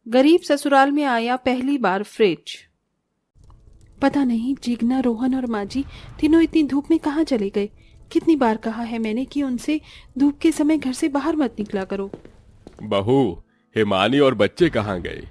गरीब ससुराल में आया पहली बार फ्रिज। पता नहीं जिग्ना, रोहन और माजी तीनों इतनी धूप में कहाँ चले गए। कितनी बार कहा है मैंने कि उनसे धूप के समय घर से बाहर मत निकला करो। बहू, हिमानी और बच्चे कहाँ गए?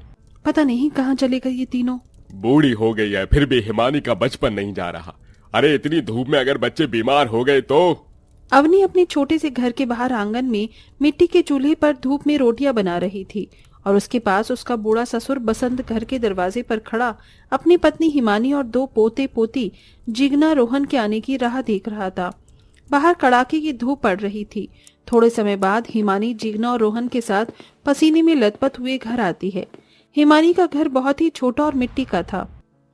पता नहीं कहाँ चले गए ये तीनों। बूढ़ी हो गई है फिर भी हिमानी का बचपन नहीं जा रहा। अरे इतनी धूप में अगर बच्चे बीमार हो गए तो? अवनी अपने छोटे से घर के बाहर आंगन में मिट्टी के चूल्हे पर धूप में रोटियां बना रही थी और उसके पास उसका बूढ़ा ससुर बसंत घर के दरवाजे पर खड़ा अपनी पत्नी हिमानी और दो पोते पोती जिग्ना रोहन के आने की राह देख रहा था। बाहर कड़ाके की धूप पड़ रही थी। थोड़े समय बाद हिमानी जिग्ना और रोहन के साथ पसीने में लथपथ हुए घर आती है। हिमानी का घर बहुत ही छोटा और मिट्टी का था।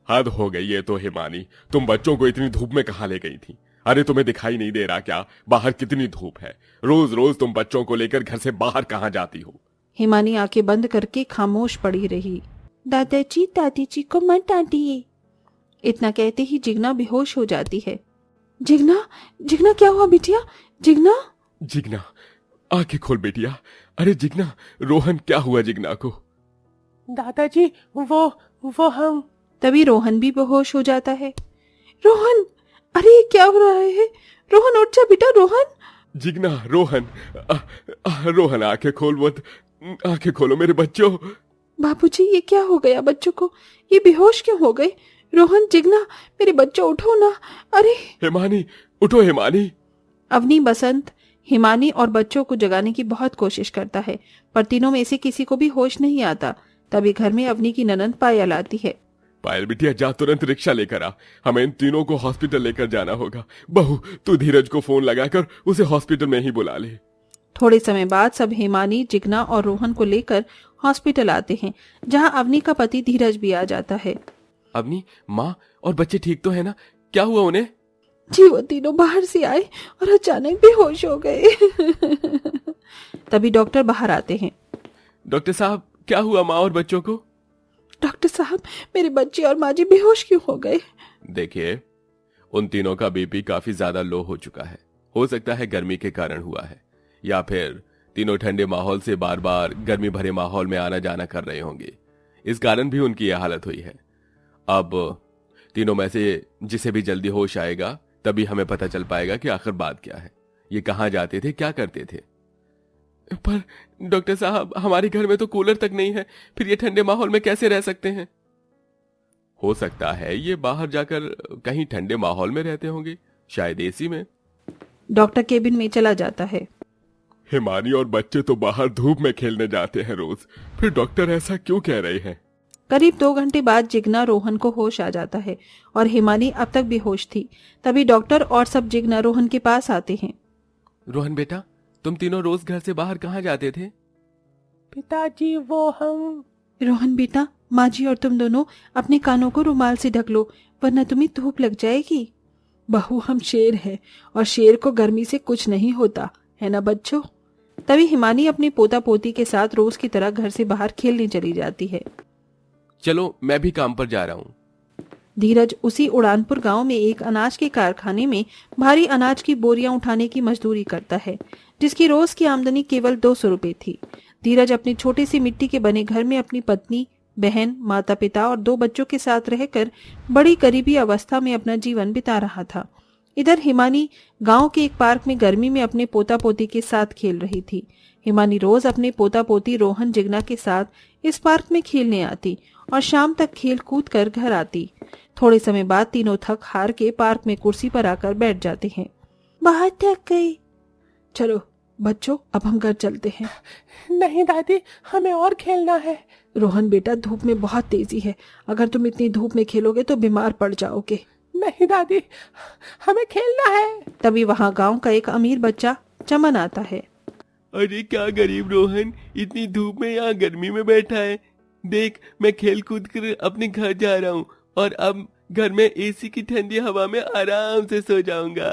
हद हो गई है तो हिमानी, तुम बच्चों को इतनी धूप में कहाँ ले गई थी? अरे तुम्हें दिखाई नहीं दे रहा क्या बाहर कितनी धूप है? रोज रोज तुम बच्चों को लेकर घर से बाहर कहाँ जाती हो? हिमानी आंखें बंद करके खामोश पड़ी रही। दादाजी को मत डांटिए। इतना कहते ही जिग्ना बेहोश हो जाती है। जिग्ना, जिग्ना क्या हुआ बिटिया? जिग्ना, जिग्ना आंखें खोल बेटिया। अरे जिग्ना, रोहन क्या हुआ जिग्ना को? दादाजी वो हम। तभी रोहन भी बेहोश हो जाता है। रोहन, अरे क्या हो रहा है? रोहन उठ जा बेटा, रोहन। जिग्ना, रोहन, रोहन आंखें खोल मत, आंखें खोलो मेरे बच्चों। बाबूजी ये क्या हो गया बच्चों को? ये बेहोश क्यों हो गए? रोहन, जिग्ना, मेरे बच्चों उठो ना। अरे हिमानी, उठो हिमानी। अवनी, बसंत हिमानी और बच्चों को जगाने की बहुत कोशिश करता है पर तीनों में से किसी को भी होश नहीं आता। तभी घर में अवनी की ननंद पायल आती है। पायल बिटिया जा तुरंत रिक्शा लेकर आ, हमें इन तीनों को हॉस्पिटल लेकर जाना होगा। बहू तू धीरज को फोन लगाकर उसे हॉस्पिटल में ही बुला ले। थोड़े समय बाद सब हिमानी, जिग्ना और रोहन को लेकर हॉस्पिटल आते हैं जहां अवनी का पति धीरज भी आ जाता है। अवनी, माँ और बच्चे ठीक तो है ना? क्या हुआ उन्हें? जी वो तीनों बाहर से आए और अचानक बेहोश हो गए। तभी डॉक्टर बाहर आते हैं। डॉक्टर साहब क्या हुआ माँ और बच्चों को? डॉक्टर साहब, मेरे बच्चे और माँ जी बेहोश क्यों हो गए? देखिए, उन तीनों का बीपी काफी ज्यादा लो हो चुका है। हो सकता है गर्मी के कारण हुआ है या फिर तीनों ठंडे माहौल से बार बार गर्मी भरे माहौल में आना जाना कर रहे होंगे। इस कारण भी उनकी यह हालत हुई है। अब तीनों में से जिसे भी जल्दी होश आएगा तभी हमें पता चल पाएगा कि आखिर बात क्या है, ये कहाँ जाते थे, क्या करते थे। पर डॉक्टर साहब, हमारे घर में तो कूलर तक नहीं है, फिर ये ठंडे माहौल में कैसे रह सकते हैं? हो सकता है ये बाहर जाकर कहीं ठंडे माहौल में रहते होंगे, शायद एसी में। डॉक्टर केबिन में चला जाता है। हिमानी और बच्चे तो बाहर धूप में खेलने जाते हैं रोज, फिर डॉक्टर ऐसा क्यों कह रहे हैं? करीब 2 घंटे बाद जिग्ना रोहन को होश आ जाता है और हिमानी अब तक बेहोश थी। तभी डॉक्टर और सब जिग्ना रोहन के पास आते हैं। रोहन बेटा, तुम तीनों रोज घर से बाहर कहाँ जाते थे? पिताजी वो हम। रोहन बेटा, माँ जी और तुम दोनों अपने कानों को रुमाल से ढक लो वरना तुम्हें धूप लग जाएगी। बहू, हम शेर हैं और शेर को गर्मी से कुछ नहीं होता है ना बच्चों। तभी हिमानी अपने पोता पोती के साथ रोज की तरह घर से बाहर खेलने चली जाती है। चलो मैं भी काम पर जा रहा हूँ। धीरज उसी उड़ानपुर गांव में एक अनाज के कारखाने में भारी अनाज की बोरियां उठाने की मजदूरी करता है, जिसकी रोज की आमदनी केवल 200 रुपए थी। धीरज अपने छोटे से मिट्टी के बने घर में अपनी पत्नी, बहन, माता पिता और 2 बच्चों के साथ रहकर बड़ी करीबी अवस्था में अपना जीवन बिता रहा था। इधर हिमानी गांव के एक पार्क में गर्मी में अपने पोता पोती के साथ खेल रही थी। हिमानी रोज अपने पोता पोती रोहन, जिग्ना के साथ इस पार्क में खेलने आती और शाम तक खेल कूद कर घर आती। थोड़े समय बाद तीनों थक हार के पार्क में कुर्सी पर आकर बैठ जाते हैं। बहुत थक गए, चलो बच्चों अब हम घर चलते हैं। नहीं दादी, हमें और खेलना है। रोहन बेटा, धूप में बहुत तेजी है, अगर तुम इतनी धूप में खेलोगे तो बीमार पड़ जाओगे। नहीं दादी, हमें खेलना है। तभी वहाँ गांव का एक अमीर बच्चा चमन आता है। अरे क्या गरीब रोहन इतनी धूप में यहाँ गर्मी में बैठा है। देख, मैं खेल कूद कर अपने घर जा रहा हूँ और अब घर में एसी की ठंडी हवा में आराम से सो जाऊंगा।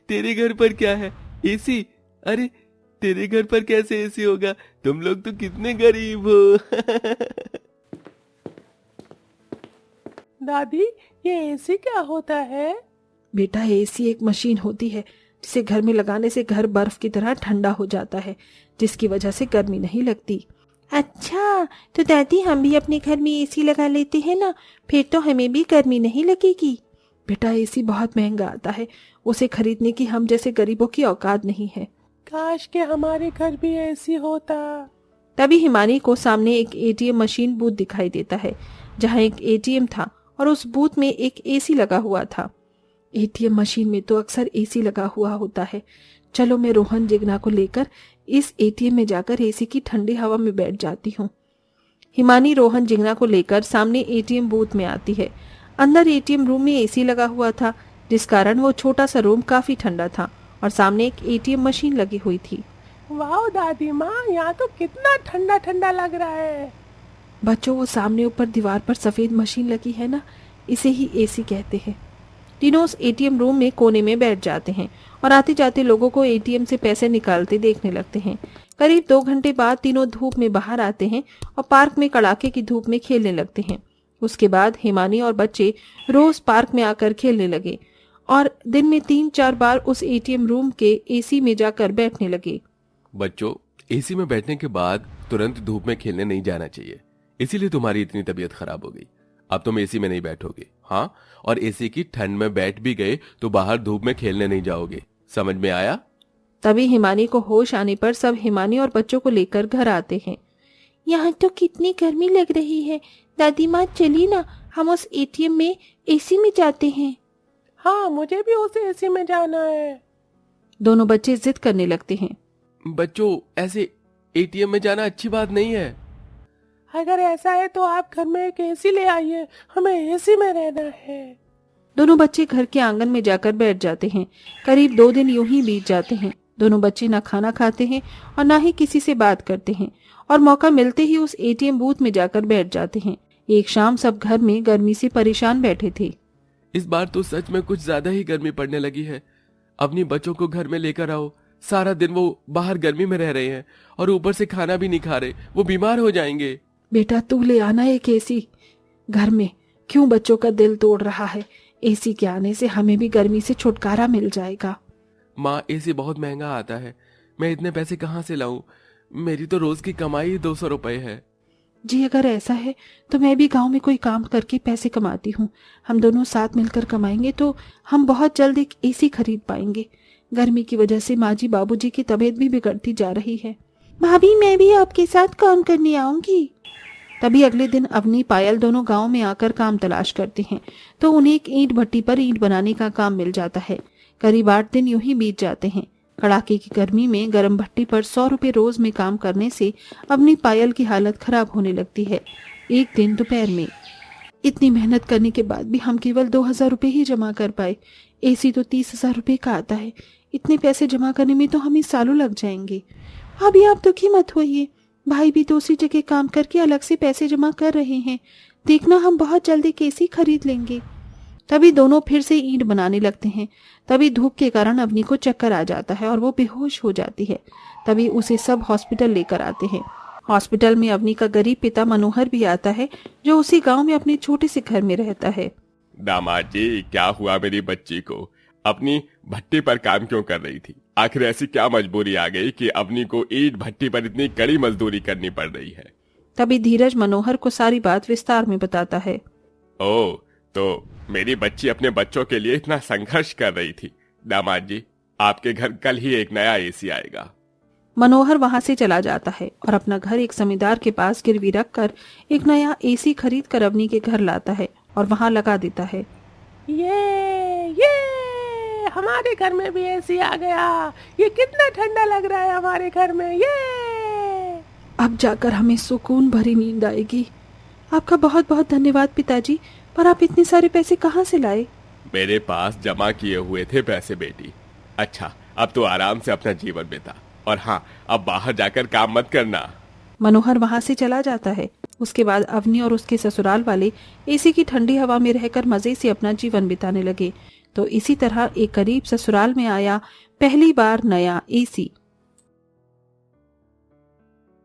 तेरे घर पर क्या है? एसी? अरे तेरे घर पर कैसे एसी होगा? तुम लोग तो कितने गरीब हो। दादी, ये एसी क्या होता है? बेटा, एसी एक मशीन होती है जिसे घर में लगाने से घर बर्फ की तरह ठंडा हो जाता है, जिसकी वजह से गर्मी नहीं लगती। अच्छा, तो दादी हम भी अपने घर में एसी लगा लेते हैं ना, फिर तो हमें भी गर्मी नहीं लगेगी। बेटा एसी बहुत महंगा आता है, उसे खरीदने की हम जैसे गरीबों की औकात नहीं है। काश के हमारे घर भी ऐसी होता। तभी हिमानी को सामने एक एटीएम मशीन बूथ दिखाई देता है, जहां एक एटीएम था और उस बूथ में एक एसी लगा हुआ था। एटीएम मशीन में तो अक्सर एसी लगा हुआ होता है। चलो मैं रोहन जिगना को लेकर इस एटीएम में जाकर एसी की ठंडी हवा में बैठ जाती हूँ। हिमानी रोहन जिगना को लेकर सामने एटीएम बूथ में आती है। अंदर एटीएम रूम में एसी लगा हुआ था, जिस कारण वो छोटा सा रूम काफी ठंडा था और सामने एक एटीएम मशीन लगी हुई थी। वाह दादी माँ, यहाँ तो कितना ठंडा ठंडा लग रहा है। बच्चों वो सामने ऊपर दीवार पर सफेद मशीन लगी है ना, इसे ही एसी कहते हैं। तीनों उस एटीएम रूम में कोने में बैठ जाते हैं और आते जाते लोगों को एटीएम से पैसे निकालते देखने लगते हैं। करीब 2 घंटे बाद तीनों धूप में बाहर आते हैं और पार्क में कड़ाके की धूप में खेलने लगते हैं। उसके बाद हिमानी और बच्चे रोज पार्क में आकर खेलने लगे और दिन में 3-4 बार उस एटीएम रूम के एसी में जाकर बैठने लगे। बच्चों, एसी में बैठने के बाद तुरंत धूप में खेलने नहीं जाना चाहिए, इसीलिए तुम्हारी इतनी तबीयत खराब हो गई। अब तुम एसी में नहीं बैठोगे, हाँ, और एसी की ठंड में बैठ भी गए तो बाहर धूप में खेलने नहीं जाओगे, समझ में आया? तभी हिमानी को होश आने पर सब हिमानी और बच्चों को लेकर घर आते हैं। यहाँ तो कितनी गर्मी लग रही है, दादी माँ चली ना हम उस एटीएम में एसी में जाते हैं। हाँ, मुझे भी उस एसी में जाना है। दोनों बच्चे जिद करने लगते हैं। बच्चों, ऐसे एटीएम में जाना अच्छी बात नहीं है। अगर ऐसा है तो आप घर में एक एसी ले आइए, हमें एसी में रहना है। दोनों बच्चे घर के आंगन में जाकर बैठ जाते हैं। करीब 2 दिन यूं ही बीत जाते हैं। दोनों बच्चे ना खाना खाते हैं और ना ही किसी से बात करते हैं और मौका मिलते ही उस एटीएम बूथ में जाकर बैठ जाते हैं। एक शाम सब घर में गर्मी से परेशान बैठे थे। इस बार तो सच में कुछ ज्यादा ही गर्मी पड़ने लगी है। अपनी बच्चों को घर में लेकर आओ, सारा दिन वो बाहर गर्मी में रह रहे हैं और ऊपर से खाना भी नहीं खा रहे, वो बीमार हो जाएंगे। बेटा तू ले आना एक एसी घर में, क्यों बच्चों का दिल तोड़ रहा है। एसी के आने से हमें भी गर्मी से छुटकारा मिल जाएगा। माँ, एसी बहुत महंगा आता है, मैं इतने पैसे कहाँ से लाऊं? मेरी तो रोज की कमाई 200 रुपए है। जी अगर ऐसा है तो मैं भी गांव में कोई काम करके पैसे कमाती हूँ। हम दोनों साथ मिलकर कमाएंगे तो हम बहुत जल्द एक एसी खरीद पाएंगे। गर्मी की वजह से माँ जी बाबूजी की तबीयत भी बिगड़ती जा रही है। भाभी मैं भी आपके साथ काम करने आऊंगी। तभी अगले दिन अवनी पायल दोनों गांव में आकर काम तलाश करते हैं तो उन्हें एक ईंट भट्टी पर ईंट बनाने का काम मिल जाता है। करीब 8 दिन यूं ही बीत जाते हैं। कड़ाके की गर्मी में गर्म भट्टी पर 100 रुपए रोज में काम करने से अवनी पायल की हालत खराब होने लगती है। एक दिन दोपहर में इतनी मेहनत करने के बाद भी हम केवल 2000 रुपए ही जमा कर पाए। एसी तो 30,000 रुपए का आता है। इतने पैसे जमा करने में तो हमें सालों लग जाएंगे। अभी आप दुखी मत होइए, भाई भी दूसरी जगह काम करके अलग से पैसे जमा कर रहे हैं। देखना हम बहुत जल्दी एक एसी खरीद लेंगे। तभी दोनों फिर से ईंट बनाने लगते हैं। तभी धूप के कारण अवनी को चक्कर आ जाता है और वो बेहोश हो जाती है। तभी उसे सब हॉस्पिटल लेकर आते हैं। हॉस्पिटल में अवनी का गरीब पिता मनोहर भी आता है, जो उसी गांव में अपने छोटे से घर में रहता है। दामाद जी, क्या हुआ मेरी बच्ची को? अपनी भट्टी पर काम क्यों कर रही थी? आखिर ऐसी क्या मजबूरी आ गई कि अवनी को ईंट भट्टी पर इतनी कड़ी मजदूरी करनी पड़ रही है? तभी धीरज मनोहर को सारी बात विस्तार में बताता है। ओह, तो मेरी बच्ची अपने बच्चों के लिए इतना संघर्ष कर रही थी। दामाद जी, आपके घर कल ही एक नया एसी आएगा। मनोहर वहां से चला जाता है और अपना घर एक जमींदार के पास गिरवी रखकर एक नया एसी खरीद कर अवनी के घर लाता है और वहां लगा देता है। ये हमारे घर में भी एसी आ गया। ये कितना ठंडा लग रहा है हमारे घर में। ये अब जाकर हमें सुकून भरी नींद आएगी। आपका बहुत बहुत धन्यवाद पिताजी, पर आप इतने सारे पैसे कहाँ से लाए? मेरे पास जमा किए हुए थे पैसे बेटी। अच्छा, अब तो आराम से अपना जीवन बिता, और हाँ, अब बाहर जाकर काम मत करना। मनोहर वहां से चला जाता है। उसके बाद अवनी और उसके ससुराल वाले एसी की ठंडी हवा में रहकर मजे से अपना जीवन बिताने लगे। तो इसी तरह एक गरीब ससुराल में आया पहली बार नया एसी।